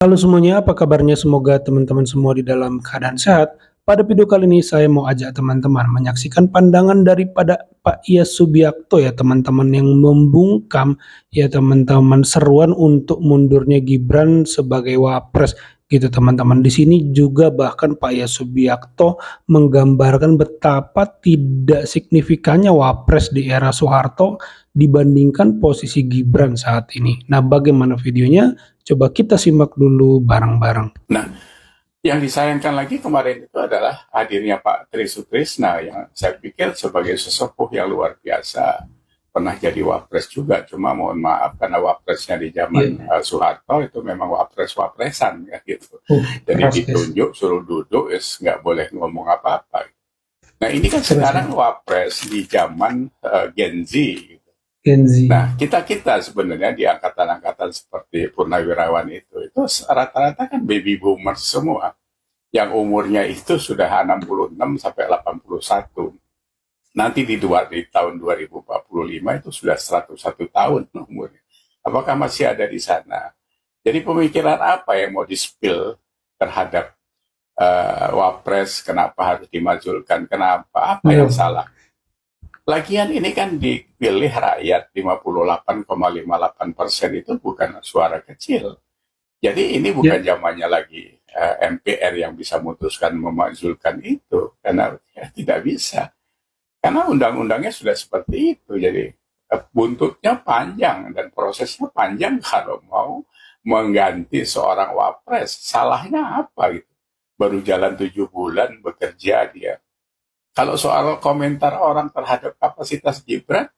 Halo semuanya, apa kabarnya? Semoga teman-teman semua di dalam keadaan sehat. Pada video kali ini saya mau ajak teman-teman menyaksikan pandangan daripada Pak Iyas Subiakto ya teman-teman, yang membungkam ya teman-teman seruan untuk mundurnya Gibran sebagai Wapres gitu teman-teman. Di sini juga bahkan Pak Iyas Subiakto menggambarkan betapa tidak signifikannya Wapres di era Soeharto dibandingkan posisi Gibran saat ini. Nah, bagaimana videonya? Coba kita simak dulu bareng-bareng. Nah, yang disayangkan lagi kemarin itu adalah hadirnya Pak Tri Sutrisna yang saya pikir sebagai sesepuh yang luar biasa pernah jadi wapres juga. Cuma mohon maaf karena wapresnya di zaman Soeharto itu memang wapres-wapresan ya gitu. Jadi ditunjuk suruh duduk, nggak boleh ngomong apa-apa. Nah ini kan sekarang wapres di zaman Gen Z. Nah, kita sebenarnya di angkatan-angkatan seperti Purnawirawan itu rata-rata kan baby boomer semua. Yang umurnya itu sudah 66 sampai 81. Nanti di tahun 2045 itu sudah 101 tahun umurnya. Apakah masih ada di sana? Jadi pemikiran apa yang mau di-spill terhadap Wapres, kenapa harus dimajulkan, kenapa, apa yang salah? Lagian ini kan dipilih rakyat 58,58% itu bukan suara kecil. Jadi ini bukan zamannya lagi MPR yang bisa memutuskan memajulkan itu, karena tidak bisa. Karena undang-undangnya sudah seperti itu, jadi buntutnya panjang dan prosesnya panjang kalau mau mengganti seorang wapres. Salahnya apa gitu? Baru jalan 7 bulan bekerja dia. Kalau soal komentar orang terhadap kapasitas Gibran,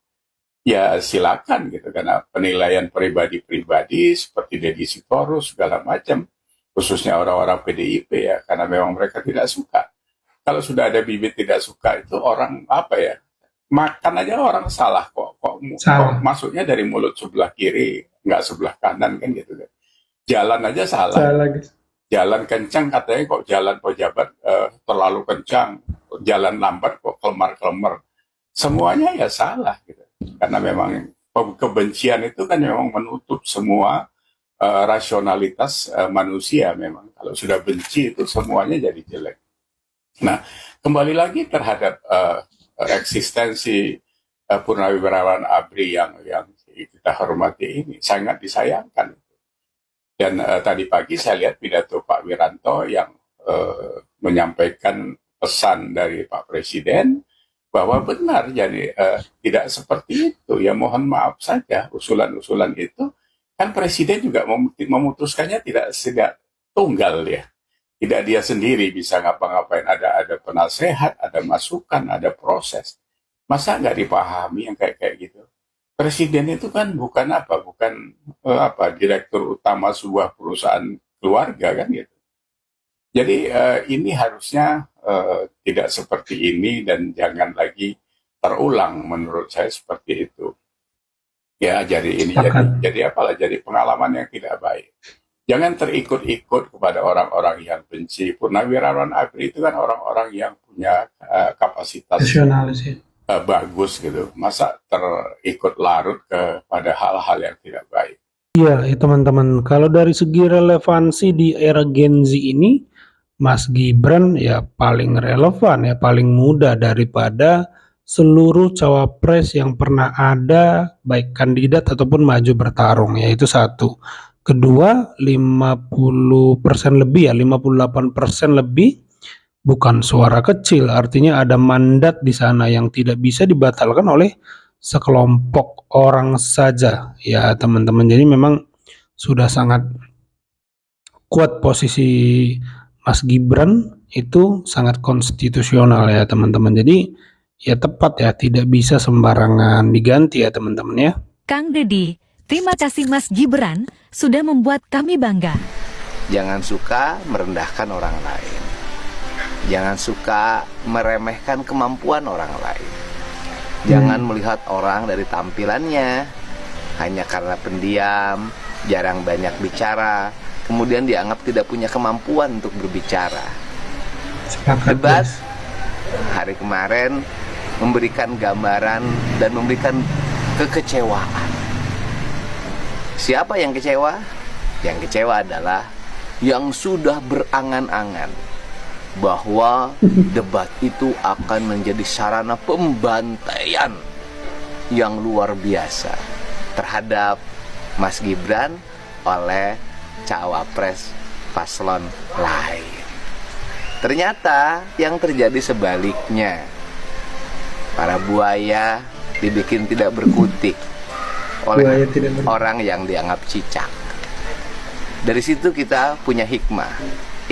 ya silakan gitu, karena penilaian pribadi-pribadi seperti Deddy Sitorus segala macam, khususnya orang-orang PDIP ya, karena memang mereka tidak suka. Kalau sudah ada bibit tidak suka itu orang apa ya, makan aja orang salah kok masuknya dari mulut sebelah kiri nggak sebelah kanan kan gitu kan. Jalan aja salah. Jalan kencang katanya kok jalan pejabat terlalu kencang, jalan lambat kok kelemar-kelemar. Semuanya ya salah gitu. Karena memang kebencian itu kan memang menutup semua rasionalitas manusia memang. Kalau sudah benci itu semuanya jadi jelek. Nah, kembali lagi terhadap eksistensi Purnawirawan ABRI yang kita hormati ini sangat disayangkan. Dan tadi pagi saya lihat pidato Pak Wiranto yang menyampaikan pesan dari Pak Presiden bahwa benar jadi tidak seperti itu. Ya mohon maaf saja usulan-usulan itu kan Presiden juga memutuskannya tidak tunggal ya. Tidak dia sendiri bisa ngapa-ngapain, ada penasehat, ada masukan, ada proses. Masa nggak dipahami yang kayak gitu? Presiden itu kan bukan direktur utama sebuah perusahaan keluarga kan gitu. Jadi ini harusnya tidak seperti ini dan jangan lagi terulang menurut saya seperti itu. Ya jadi pengalaman yang tidak baik. Jangan terikut-ikut kepada orang-orang yang benci. Purnawirawan ABRI itu kan orang-orang yang punya kapasitas bagus gitu. Masa terikut larut kepada hal-hal yang tidak baik. Iya, teman-teman. Kalau dari segi relevansi di era Gen Z ini, Mas Gibran ya paling relevan ya, paling muda daripada seluruh cawapres yang pernah ada, baik kandidat ataupun maju bertarung, yaitu satu. Kedua, 50% lebih ya, 58% lebih bukan suara kecil, artinya ada mandat di sana yang tidak bisa dibatalkan oleh sekelompok orang saja ya teman-teman. Jadi memang sudah sangat kuat posisi Mas Gibran, itu sangat konstitusional ya teman-teman. Jadi ya tepat ya, tidak bisa sembarangan diganti ya teman-teman ya. Kang Deddy, terima kasih Mas Gibran sudah membuat kami bangga. Jangan suka merendahkan orang lain. Jangan suka meremehkan kemampuan orang lain. Jangan melihat orang dari tampilannya, hanya karena pendiam, jarang banyak bicara, kemudian dianggap tidak punya kemampuan untuk berbicara. Debat hari kemarin memberikan gambaran dan memberikan kekecewaan. Siapa yang kecewa? Yang kecewa adalah yang sudah berangan-angan bahwa debat itu akan menjadi sarana pembantaian yang luar biasa terhadap Mas Gibran oleh cawapres paslon lain. Ternyata yang terjadi sebaliknya. Para buaya dibikin tidak berkutik oleh orang yang dianggap cicak. Dari situ kita punya hikmah.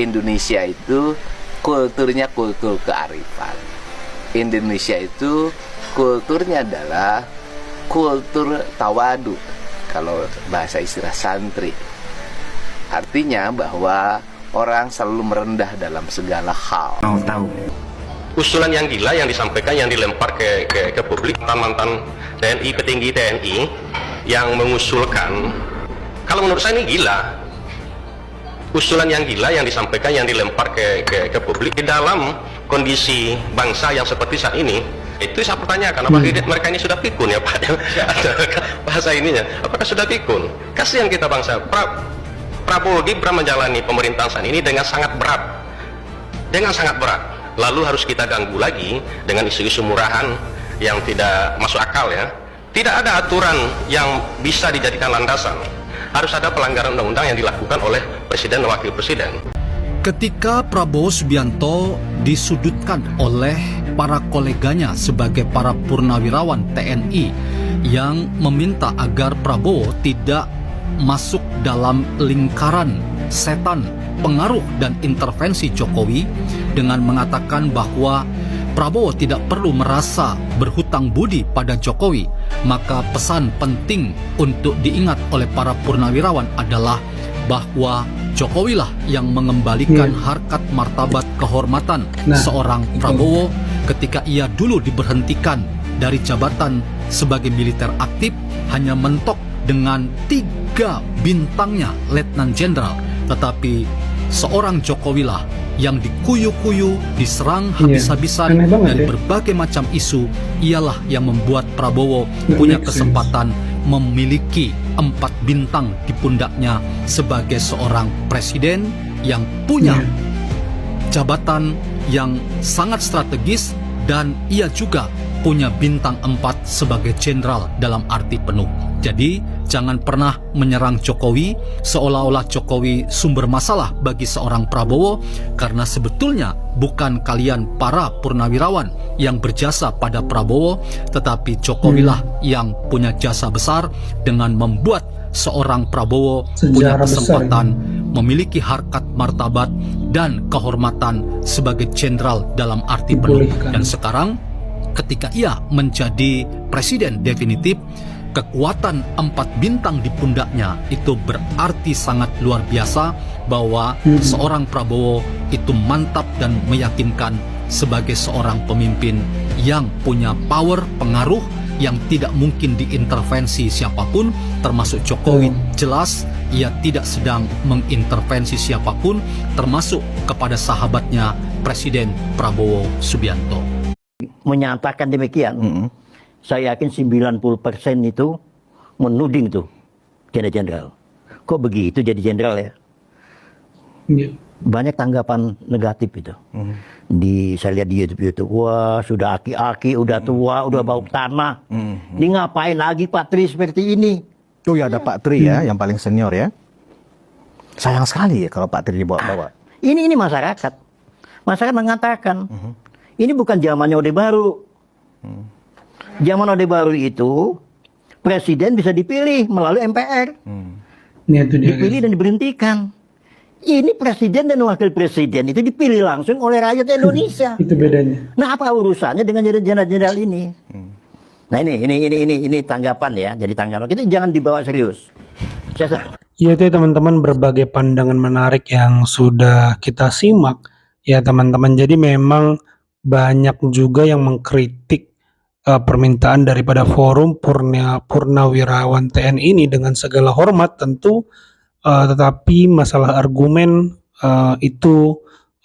Indonesia itu kulturnya kultur kearifan. Indonesia itu kulturnya adalah kultur tawadu. Kalau bahasa istilah santri, artinya bahwa orang selalu merendah dalam segala hal. Mau tahu? Usulan yang gila yang disampaikan, yang dilempar ke publik, mantan TNI, petinggi TNI yang mengusulkan, kalau menurut saya ini gila. Usulan yang gila yang disampaikan, yang dilempar ke publik di dalam kondisi bangsa yang seperti saat ini, itu saya pertanyakan, apakah mereka ini sudah pikun ya Pak? Bahasa ininya, apakah sudah pikun? Kasihan kita bangsa. Prabowo Gibran menjalani pemerintahan saat ini dengan sangat berat, lalu harus kita ganggu lagi dengan isu-isu murahan yang tidak masuk akal ya. Tidak ada aturan yang bisa dijadikan landasan, harus ada pelanggaran undang-undang yang dilakukan oleh Presiden dan Wakil Presiden. Ketika Prabowo Subianto disudutkan oleh para koleganya sebagai para purnawirawan TNI yang meminta agar Prabowo tidak masuk dalam lingkaran setan pengaruh dan intervensi Jokowi dengan mengatakan bahwa Prabowo tidak perlu merasa berhutang budi pada Jokowi, maka pesan penting untuk diingat oleh para purnawirawan adalah bahwa Jokowi lah yang mengembalikan harkat martabat kehormatan seorang Prabowo ketika ia dulu diberhentikan dari jabatan sebagai militer aktif hanya mentok dengan 3 bintangnya Letnan Jenderal, tetapi seorang Jokowi lah yang dikuyu-kuyu, diserang habis-habisan dari berbagai macam isu, ialah yang membuat Prabowo punya kesempatan memiliki 4 bintang di pundaknya sebagai seorang presiden yang punya jabatan yang sangat strategis, dan ia juga punya bintang 4 sebagai jenderal dalam arti penuh. Jadi jangan pernah menyerang Jokowi seolah-olah Jokowi sumber masalah bagi seorang Prabowo, karena sebetulnya bukan kalian para purnawirawan yang berjasa pada Prabowo, tetapi Jokowi lah yang punya jasa besar dengan membuat seorang Prabowo punya kesempatan memiliki harkat martabat dan kehormatan sebagai jenderal dalam arti penuh. Dan sekarang ketika ia menjadi presiden definitif, kekuatan 4 bintang di pundaknya itu berarti sangat luar biasa bahwa seorang Prabowo itu mantap dan meyakinkan sebagai seorang pemimpin yang punya power, pengaruh yang tidak mungkin diintervensi siapapun, termasuk Jokowi. Jelas ia tidak sedang mengintervensi siapapun, termasuk kepada sahabatnya Presiden Prabowo Subianto. Menyatakan demikian, saya yakin 90% itu menuding tuh jenderal. Kok begitu jadi jenderal ya? Banyak tanggapan negatif itu. Saya lihat di YouTube, wah sudah aki-aki, udah tua, udah bau tanah. Ini ngapain lagi Pak Tri seperti ini? Oh ya, ada Pak Tri ya, yang paling senior ya. Sayang sekali ya kalau Pak Tri dibawa-bawa. Ini masyarakat. Masyarakat mengatakan, ini bukan zamannya Orde Baru. Zaman Orde Baru itu presiden bisa dipilih melalui MPR, dipilih dan diberhentikan. Ini presiden dan wakil presiden itu dipilih langsung oleh rakyat Indonesia. Itu bedanya. Nah, apa urusannya dengan jenderal-jenderal ini? Nah, ini tanggapan ya. Jadi tanggapan kita jangan dibawa serius. Ya itu teman-teman, berbagai pandangan menarik yang sudah kita simak ya teman-teman. Jadi memang banyak juga yang mengkritik permintaan daripada forum purnawirawan TNI ini dengan segala hormat tentu, tetapi masalah argumen itu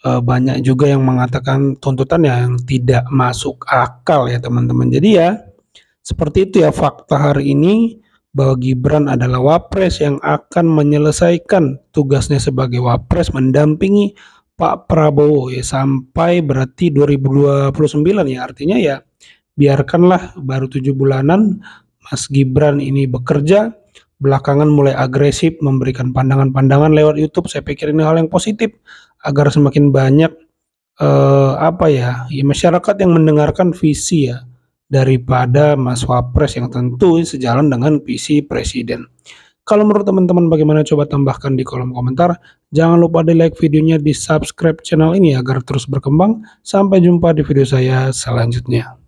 banyak juga yang mengatakan tuntutan yang tidak masuk akal ya teman-teman. Jadi ya seperti itu ya fakta hari ini, bahwa Gibran adalah wapres yang akan menyelesaikan tugasnya sebagai wapres mendampingi Pak Prabowo ya sampai berarti 2029 ya, artinya ya biarkanlah baru 7 bulanan Mas Gibran ini bekerja, belakangan mulai agresif memberikan pandangan-pandangan lewat YouTube. Saya pikir ini hal yang positif agar semakin banyak masyarakat yang mendengarkan visi ya daripada Mas Wapres yang tentu sejalan dengan visi Presiden. Kalau menurut teman-teman bagaimana, coba tambahkan di kolom komentar. Jangan lupa di like videonya, di subscribe channel ini agar terus berkembang. Sampai jumpa di video saya selanjutnya.